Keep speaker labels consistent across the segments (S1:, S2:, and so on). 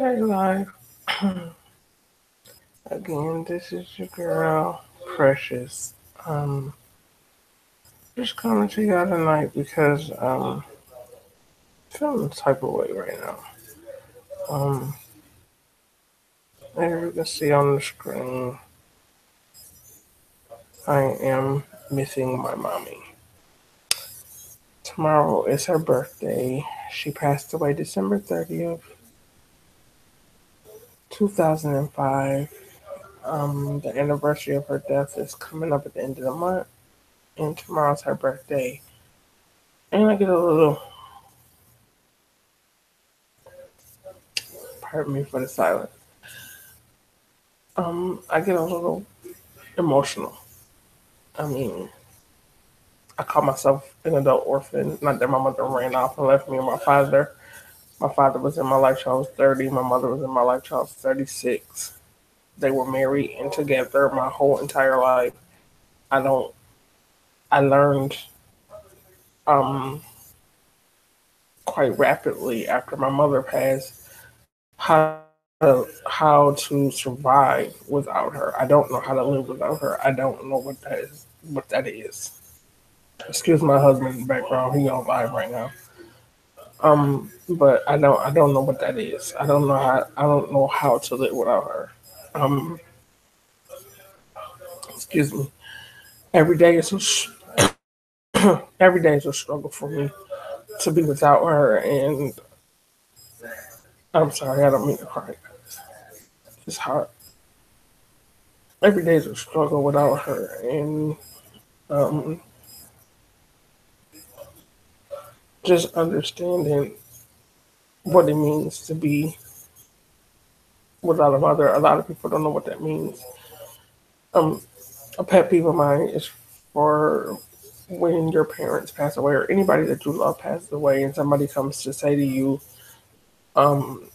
S1: Hey, life. Again, this is your girl, Precious. Just coming to y'all tonight because feeling the type of way right now. Um, as you can see on the screen, I am missing my mommy. Tomorrow is her birthday. She passed away December 30th, 2005. The anniversary of her death is coming up at the end of the month, and tomorrow's her birthday. And I get a little, pardon me for the silence. I get a little emotional. I mean, I call myself an adult orphan. Not that my mother ran off and left me and my father. My father was in my life till I was 30. My mother was in my life till I was 36. They were married and together my whole entire life. I don't. I learned um, quite rapidly after my mother passed how to survive without her. I don't know how to live without her. I don't know what that is. What that is. Excuse my husband in the background. He on live right now. But I don't know what that is. I don't know how to live without her. Um, excuse me. Every day is every day is a struggle for me to be without her, and I'm sorry, I don't mean to cry. It's hard. Every day is a struggle without her, and um, just understanding what it means to be without a mother. A lot of people don't know what that means. Um, a pet peeve of mine is for when your parents pass away or anybody that you love passes away and somebody comes to say to you, um,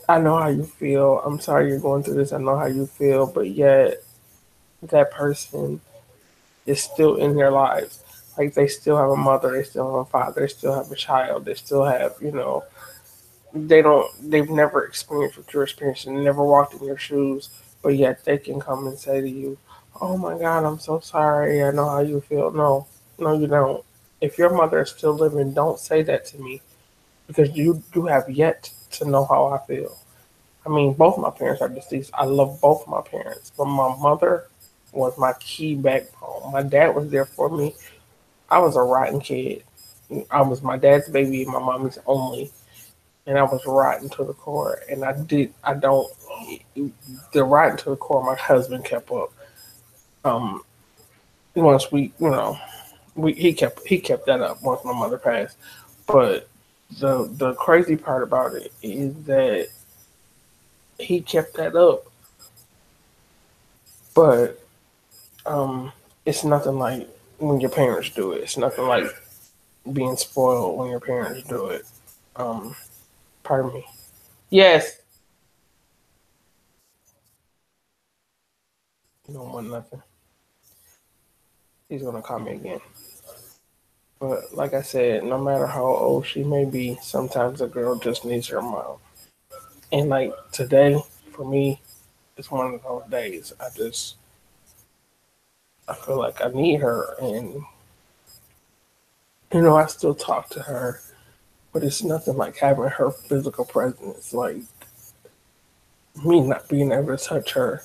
S1: I know how you feel. I'm sorry you're going through this. I know how you feel, but yet that person is still in their lives. Like they still have a mother, they still have a father, they still have a child, they still have, they've never experienced what you're experiencing, never walked in your shoes, but yet they can come and say to you, "Oh my God, I'm so sorry. I know how you feel." No, no, you don't. If your mother is still living, don't say that to me because you have yet to know how I feel. I mean, both my parents are deceased. I love both my parents, but my mother was my key backbone. My dad was there for me. I was a rotten kid. I was my dad's baby, my mommy's only, and I was rotten to the core. And I don't, the rotten to the core. My husband kept up. Um, once he kept that up once my mother passed. But the crazy part about it is that he kept that up, but it's nothing like when your parents do it. It's nothing like being spoiled when your parents do it. Um, pardon me. Yes. You don't want nothing. He's gonna call me again. But like I said, no matter how old she may be, sometimes a girl just needs her mom. And like today, for me, it's one of those days. I feel like I need her, and I still talk to her, but it's nothing like having her physical presence, like me not being able to touch her,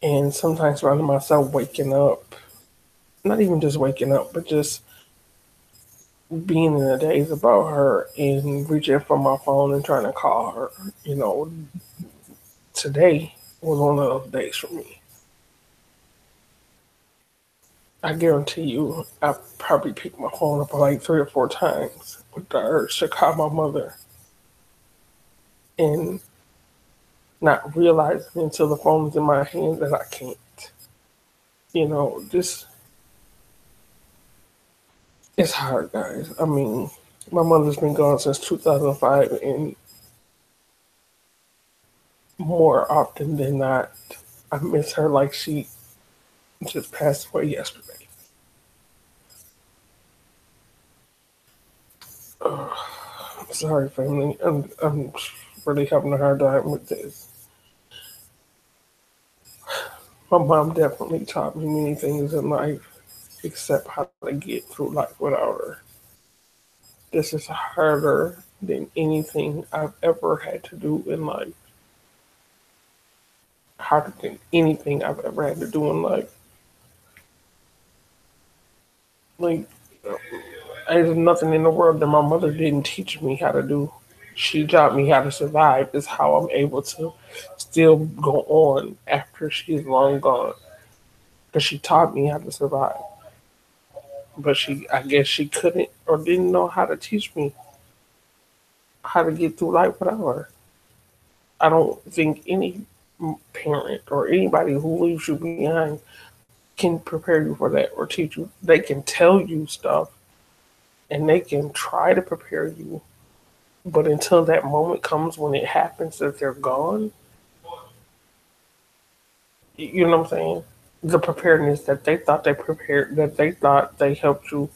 S1: and sometimes finding myself waking up, not even just waking up, but just being in the days about her and reaching for my phone and trying to call her. You know, today was one of those days for me. I guarantee you, I probably picked my phone up like 3 or 4 times with the urge to call my mother and not realizing until the phone's in my hand that I can't. This it's hard, guys. I mean, my mother's been gone since 2005, and more often than not, I miss her like she just passed away yesterday. Sorry, family. I'm really having a hard time with this. My mom definitely taught me many things in life, except how to get through life without her. This is harder than anything I've ever had to do in life. Harder than anything I've ever had to do in life. Like, there's nothing in the world that my mother didn't teach me how to do. She taught me how to survive. Is how I'm able to still go on after she's long gone. Because she taught me how to survive. But I guess she couldn't or didn't know how to teach me how to get through life without her. I don't think any parent or anybody who leaves you behind can prepare you for that or teach you. They can tell you stuff and they can try to prepare you. But until that moment comes when it happens that they're gone, you know what I'm saying? The preparedness that they thought they prepared, that they thought they helped you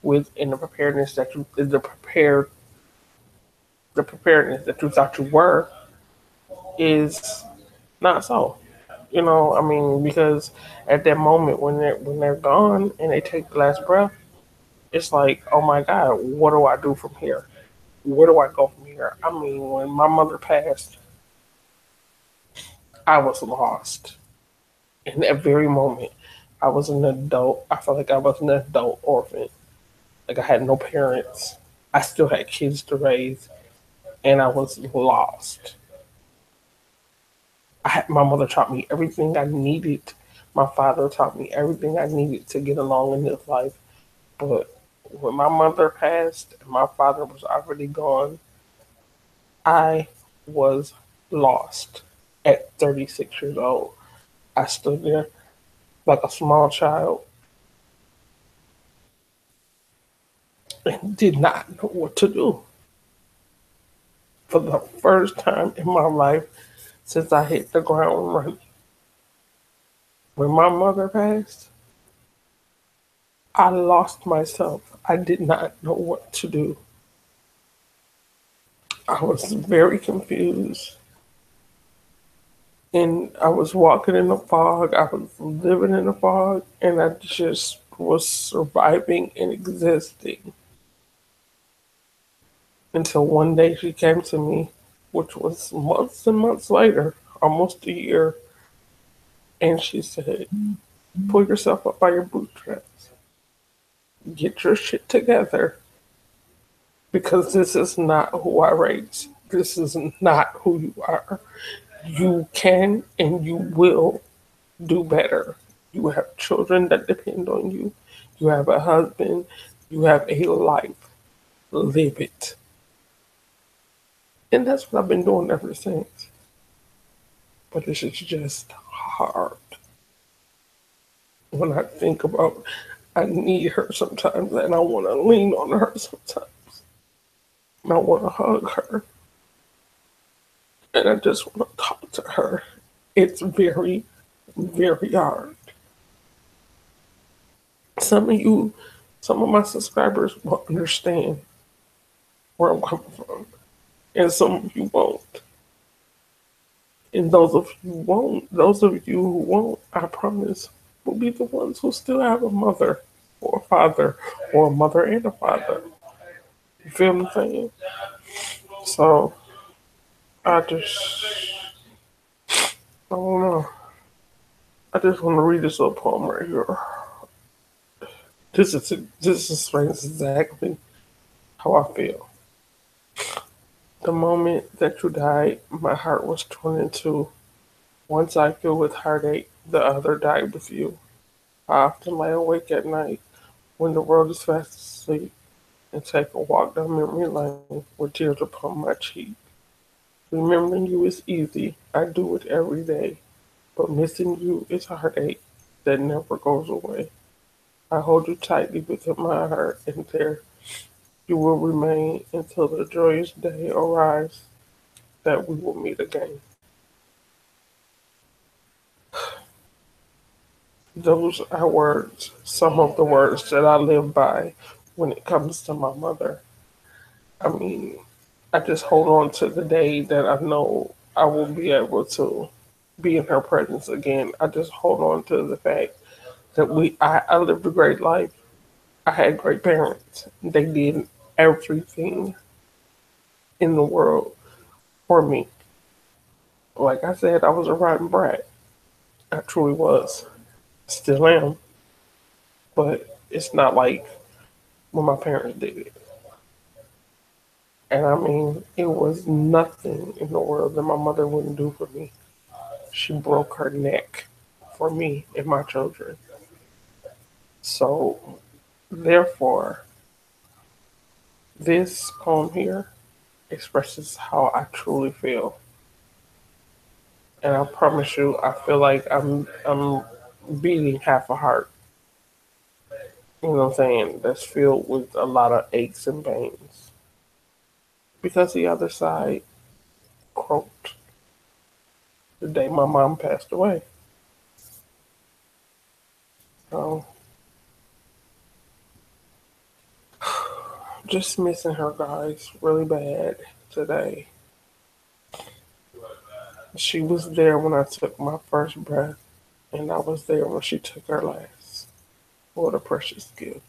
S1: with, and the preparedness that you, the preparedness that you thought you were, is not so. You know, I mean, because at that moment when they're gone and they take the last breath, it's like, oh my God, what do I do from here? Where do I go from here? I mean, when my mother passed, I was lost. In that very moment, I was an adult. I felt like I was an adult orphan. Like I had no parents. I still had kids to raise, and I was lost. My mother taught me everything I needed. My father taught me everything I needed to get along in this life. But when my mother passed and my father was already gone, I was lost at 36 years old. I stood there like a small child and did not know what to do. For the first time in my life since I hit the ground running. When my mother passed, I lost myself. I did not know what to do. I was very confused. And I was walking in the fog. I was living in the fog. And I just was surviving and existing. Until one day she came to me, which was months and months later, almost a year. And she said, pull yourself up by your bootstraps. Get your shit together. Because this is not who I raised. This is not who you are. You can and you will do better. You have children that depend on you. You have a husband. You have a life. Live it. And that's what I've been doing ever since. But it's just hard. When I think about, I need her sometimes and I want to lean on her sometimes. And I want to hug her. And I just want to talk to her. It's very, very hard. Some of you, some of my subscribers will understand where I'm coming from, and some of you won't. And those of you who won't, I promise, will be the ones who still have a mother or a father or a mother and a father. You feel what I'm saying? So I just, I don't know. I just want to read this little poem right here. This explains exactly how I feel. The moment that you died, my heart was torn in two. Once I filled with heartache, the other died with you. I often lie awake at night when the world is fast asleep and take a walk down memory lane with tears upon my cheek. Remembering you is easy, I do it every day, but missing you is a heartache that never goes away. I hold you tightly within my heart, and there you will remain until the joyous day arrives that we will meet again. Those are words, some of the words that I live by when it comes to my mother. I mean, I just hold on to the day that I know I will be able to be in her presence again. I just hold on to the fact that I lived a great life. I had great parents. They did everything in the world for me. Like I said, I was a rotten brat. I truly was. Still am. But it's not like when my parents did it. And I mean, it was nothing in the world that my mother wouldn't do for me. She broke her neck for me and my children. So, therefore, this poem here expresses how I truly feel. And I promise you, I feel like I'm beating half a heart. You know what I'm saying? That's filled with a lot of aches and pains. Because the other side croaked the day my mom passed away. So just missing her, guys, really bad today. She was there when I took my first breath, and I was there when she took her last. What a precious gift.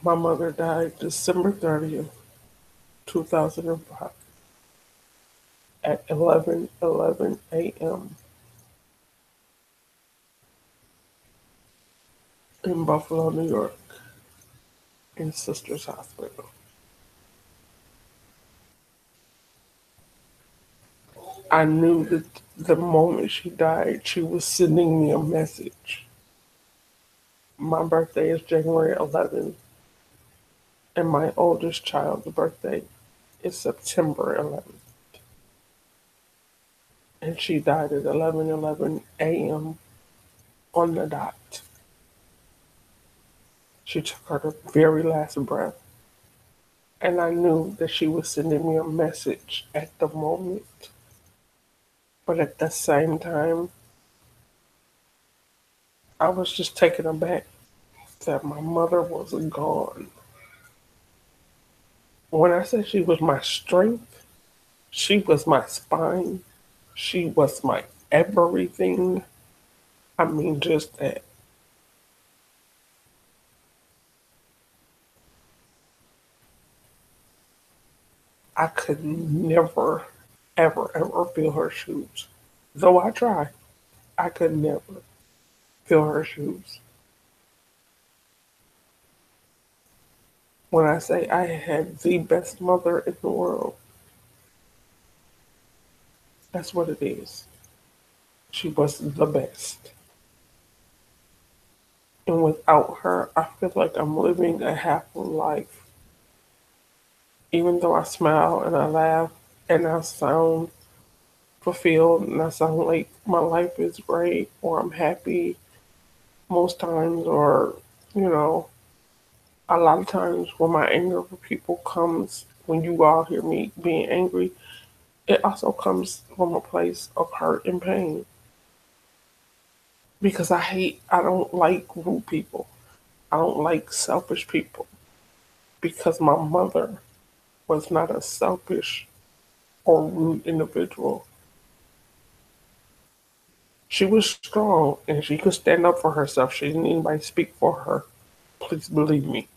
S1: My mother died December 30th, 2005 at 11:11 a.m. in Buffalo, New York, in Sisters Hospital. I knew that the moment she died, she was sending me a message. My birthday is January 11th, and my oldest child's birthday is September 11th. And she died at 11:11 a.m. on the dot. She took her very last breath, and I knew that she was sending me a message at the moment. But at the same time, I was just taken aback that my mother was gone. When I said she was my strength, she was my spine, she was my everything. I mean, just that. I could never, ever, ever fill her shoes. Though I try, I could never fill her shoes. When I say I had the best mother in the world, that's what it is. She was the best. And without her, I feel like I'm living a half a life. Even though I smile and I laugh and I sound fulfilled and I sound like my life is great or I'm happy most times, or, you know, a lot of times when my anger for people comes, when you all hear me being angry, it also comes from a place of hurt and pain. Because I don't like rude people. I don't like selfish people. Because my mother was not a selfish or rude individual. She was strong and she could stand up for herself. She didn't need anybody to speak for her. Please believe me.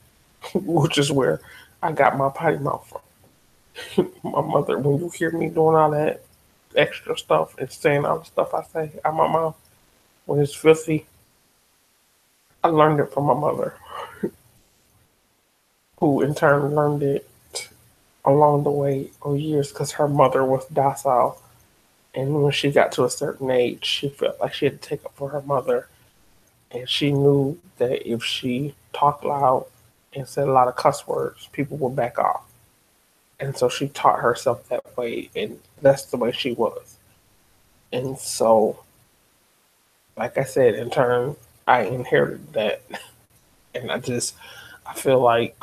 S1: Which is where I got my potty mouth from. My mother, when you hear me doing all that extra stuff and saying all the stuff I say out my mouth when it's filthy, I learned it from my mother, who in turn learned it along the way or years because her mother was docile. And when she got to a certain age, she felt like she had to take up for her mother. And she knew that if she talked loud and said a lot of cuss words, people would back off. And so she taught herself that way. And that's the way she was. And so, like I said, in turn, I inherited that. And I feel like,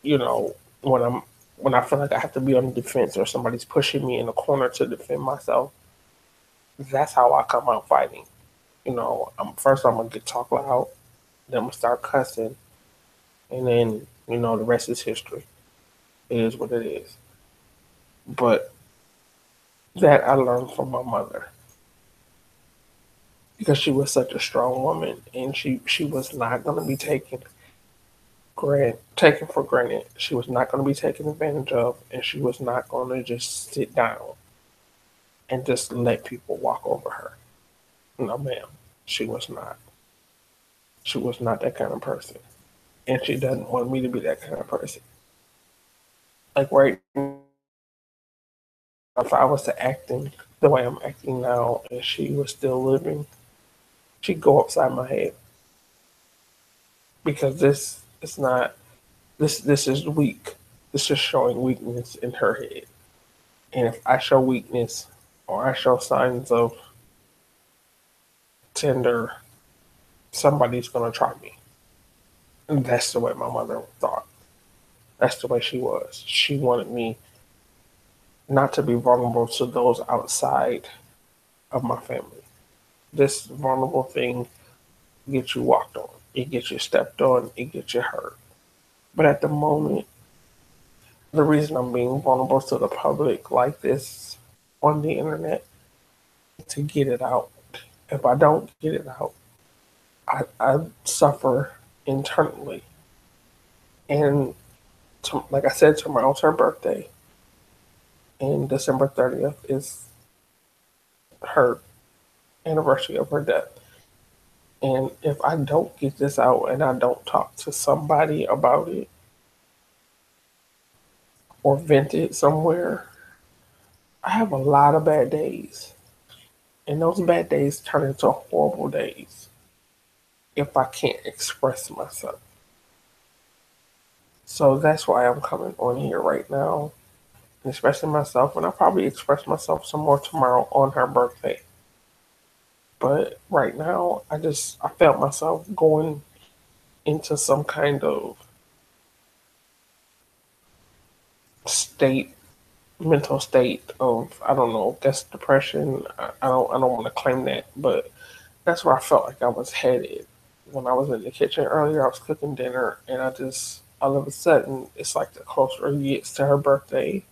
S1: you know, when I'm, when I feel like I have to be on the defense or somebody's pushing me in a corner to defend myself, that's how I come out fighting. You know, first I'm gonna get talk loud, then I'm gonna start cussing, And then, the rest is history. It is what it is. But that I learned from my mother because she was such a strong woman, and she was not going to be taken for granted. She was not going to be taken advantage of, and she was not going to just sit down and just let people walk over her. No, ma'am. She was not. She was not that kind of person. And she doesn't want me to be that kind of person. Like right now, if I was to acting the way I'm acting now and she was still living, she'd go upside my head. Because this is not this is weak. This is showing weakness in her head. And if I show weakness or I show signs of tender, somebody's gonna try me. And that's the way my mother thought. That's the way she was. She wanted me not to be vulnerable to those outside of my family. This vulnerable thing gets you walked on. It gets you stepped on. It gets you hurt. But at the moment, the reason I'm being vulnerable to the public like this on the internet is to get it out. If I don't get it out, I suffer internally. And like I said, tomorrow's her birthday, and December 30th is her anniversary of her death. And if I don't get this out and I don't talk to somebody about it or vent it somewhere, I have a lot of bad days. And those bad days turn into horrible days if I can't express myself. So that's why I'm coming on here right now and expressing myself. And I'll probably express myself some more tomorrow on her birthday. But right now, I felt myself going into some kind of state, mental state of, I don't know, guess depression. I don't want to claim that, but that's where I felt like I was headed. When I was in the kitchen earlier, I was cooking dinner, and I just all of a sudden, it's like the closer it gets to her birthday,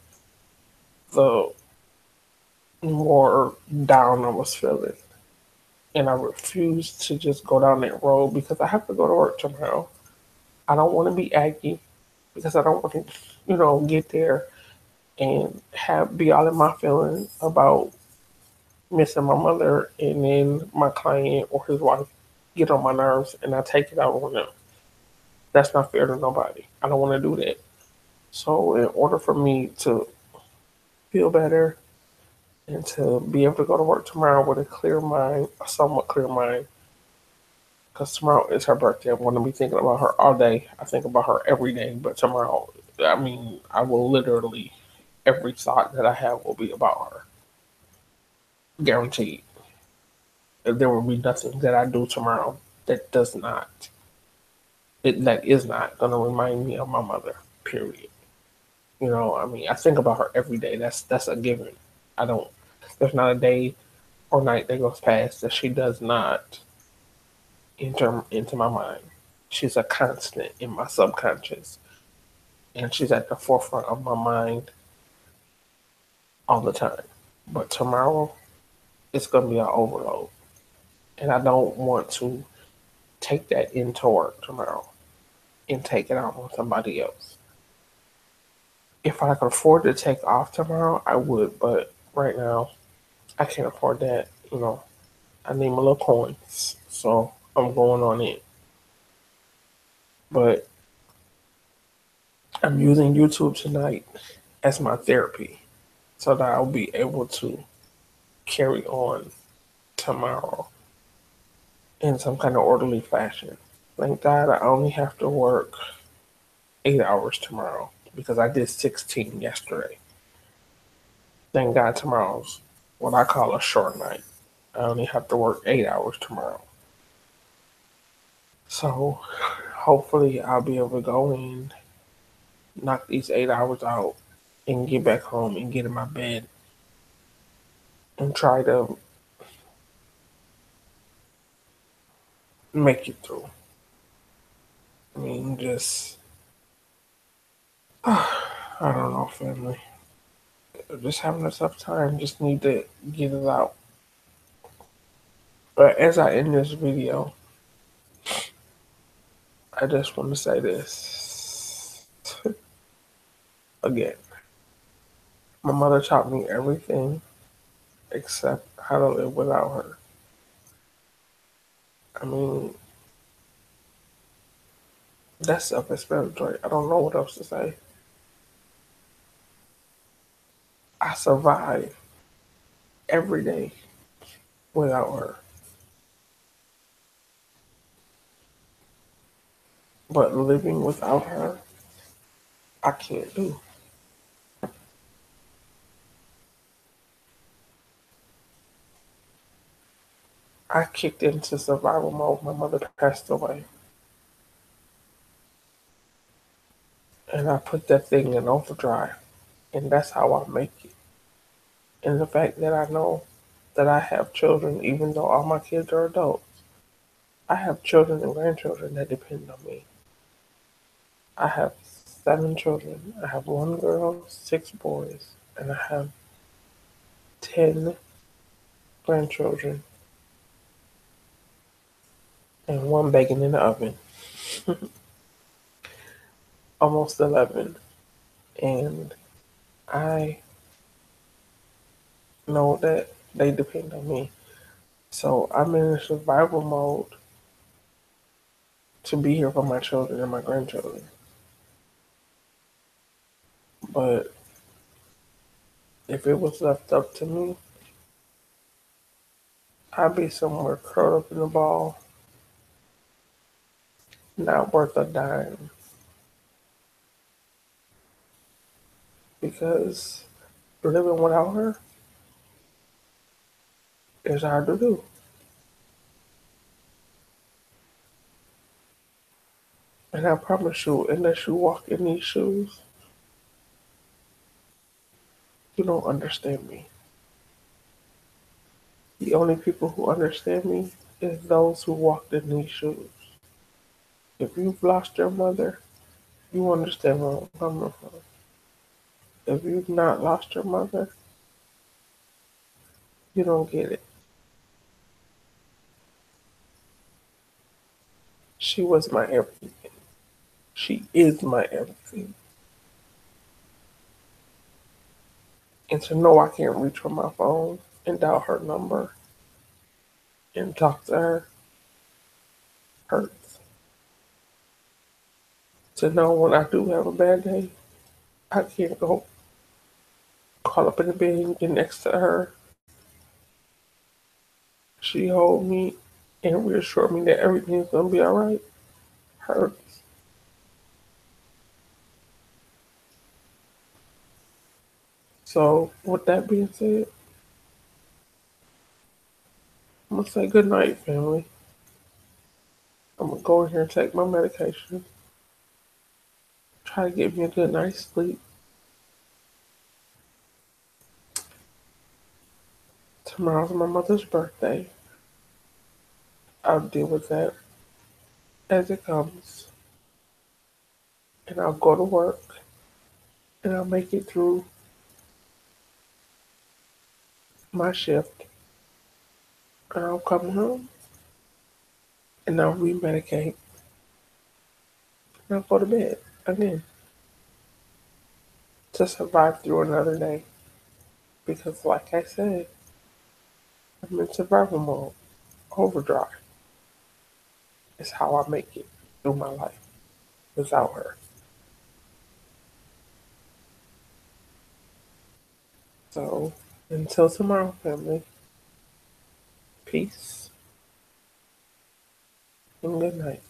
S1: the more down I was feeling. And I refused to just go down that road because I have to go to work tomorrow. I don't want to be aggy because I don't want to, get there and have be all in my feelings about missing my mother, and then my client or his wife get on my nerves and I take it out on them. That's not fair to nobody. I don't want to do that. So in order for me to feel better and to be able to go to work tomorrow with a clear mind, a somewhat clear mind, because tomorrow is her birthday. I'm going to be thinking about her all day. I think about her every day, but tomorrow, I mean, I will literally, every thought that I have will be about her. Guaranteed. There will be nothing that I do tomorrow that does not, that is not going to remind me of my mother, period. I mean, I think about her every day. That's a given. I don't, there's not a day or night that goes past that she does not enter into my mind. She's a constant in my subconscious, and she's at the forefront of my mind all the time. But tomorrow, it's going to be an overload, and I don't want to take that into work tomorrow and take it out on somebody else. If I could afford to take off tomorrow, I would, but right now, I can't afford that. I need my little coins, so I'm going on it. But I'm using YouTube tonight as my therapy so that I'll be able to carry on tomorrow in some kind of orderly fashion. Thank God I only have to work 8 hours tomorrow because I did 16 yesterday. Thank God tomorrow's what I call a short night. I only have to work 8 hours tomorrow. So hopefully I'll be able to go in, knock these 8 hours out, and get back home and get in my bed and try to make it through. I mean, I don't know, family. Just having a tough time. Just need to get it out. But as I end this video, I just want to say this again. My mother taught me everything except how to live without her. I mean, that's self-explanatory. I don't know what else to say. I survive every day without her. But living without her, I can't do. I kicked into survival mode. My mother passed away. And I put that thing in overdrive. And that's how I make it. And the fact that I know that I have children, even though all my kids are adults, I have children and grandchildren that depend on me. I have 7 children. I have 1 girl, 6 boys, and I have 10 grandchildren and 1 baking in the oven. Almost 11. And I know that they depend on me. So I'm in a survival mode to be here for my children and my grandchildren. But if it was left up to me, I'd be somewhere curled up in a ball, not worth a dime. Because living without her is hard to do. And I promise you, unless you walk in these shoes, you don't understand me. The only people who understand me is those who walked in these shoes. If you've lost your mother, you understand where I'm coming from. If you've not lost your mother, you don't get it. She was my everything. She is my everything. And to know I can't reach for my phone and dial her number and talk to her hurts. To know when I do have a bad day, I can't go call up in the bed and get next to her. She hold me and reassure me that everything's gonna be alright. Hurts. So with that being said, I'm gonna say good night, family. I'm gonna go in here and take my medication. Try to get me a good night's sleep. Tomorrow's my mother's birthday. I'll deal with that as it comes. And I'll go to work and I'll make it through my shift. And I'll come home and I'll remedicate and I'll go to bed again to survive through another day. Because like I said, I'm in survival mode. Overdrive is how I make it through my life without her. So until tomorrow, family, peace and good night.